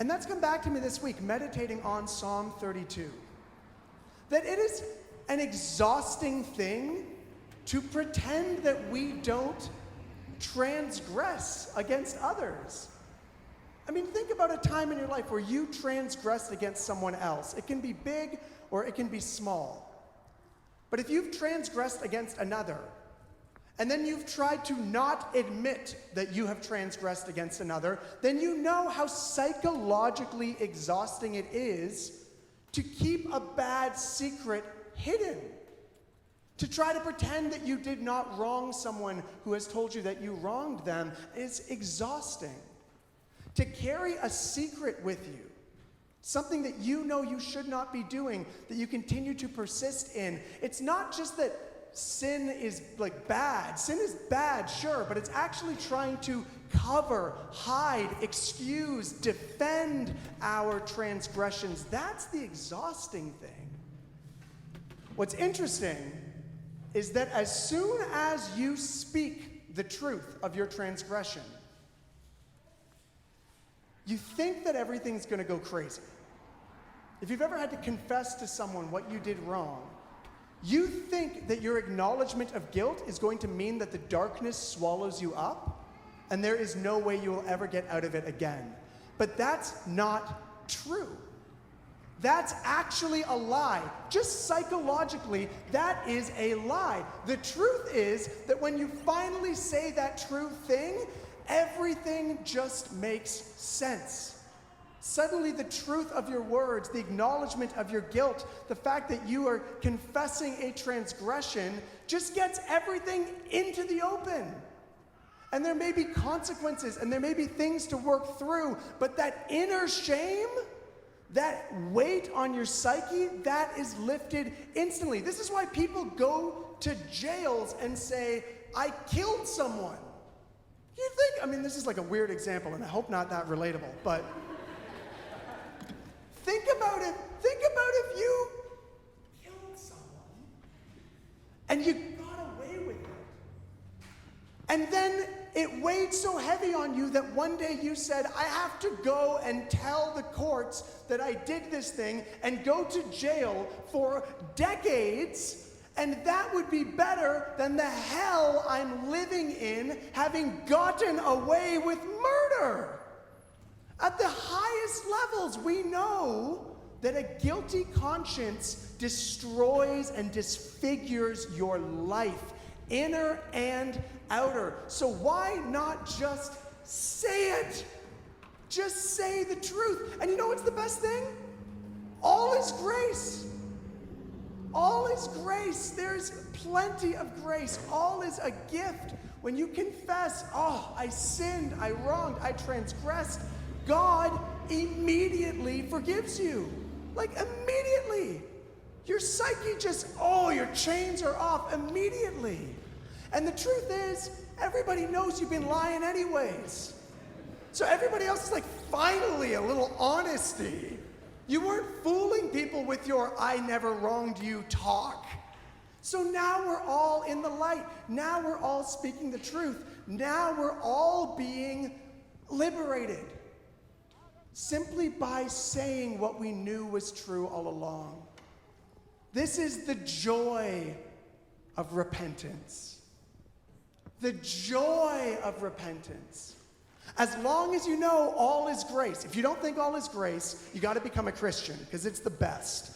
And that's come back to me this week, meditating on Psalm 32. That it is an exhausting thing to pretend that we don't transgress against others. I mean, think about a time in your life where you transgressed against someone else. It can be big or it can be small. But if you've transgressed against another, and then you've tried to not admit that you have transgressed against another, then you know how psychologically exhausting it is to keep a bad secret hidden. To try to pretend that you did not wrong someone who has told you that you wronged them is exhausting. To carry a secret with you, something that you know you should not be doing, that you continue to persist in, it's not just that sin is bad. Sin is bad, sure, but it's actually trying to cover, hide, excuse, defend our transgressions. That's the exhausting thing. What's interesting is that as soon as you speak the truth of your transgression, you think that everything's going to go crazy. If you've ever had to confess to someone what you did wrong, you think that your acknowledgement of guilt is going to mean that the darkness swallows you up, and there is no way you will ever get out of it again. But that's not true. That's actually a lie. Just psychologically, that is a lie. The truth is that when you finally say that true thing, everything just makes sense. Suddenly the truth of your words, the acknowledgement of your guilt, the fact that you are confessing a transgression just gets everything into the open. And there may be consequences and there may be things to work through, but that inner shame, that weight on your psyche, that is lifted instantly. This is why people go to jails and say, I killed someone. You think, I mean, this is like a weird example, and I hope not that relatable, but think about it. Think about if you killed someone and you got away with it. And then it weighed so heavy on you that one day you said, I have to go and tell the courts that I did this thing and go to jail for decades, and that would be better than the hell I'm living in having gotten away with murder. At the highest levels, we know that a guilty conscience destroys and disfigures your life, inner and outer. So why not just say it? Just say the truth. And you know what's the best thing? All is grace. All is grace. There's plenty of grace. All is a gift. When you confess, oh, I sinned, I wronged, I transgressed, God immediately forgives you. Like immediately. Your psyche just, oh, your chains are off immediately. And the truth is, everybody knows you've been lying anyways. So everybody else is like, finally, a little honesty. You weren't fooling people with your I never wronged you talk. So now we're all in the light. Now we're all speaking the truth. Now we're all being liberated. Simply by saying what we knew was true all along. This is the joy of repentance. The joy of repentance. As long as you know all is grace. If you don't think all is grace, you got to become a Christian because it's the best.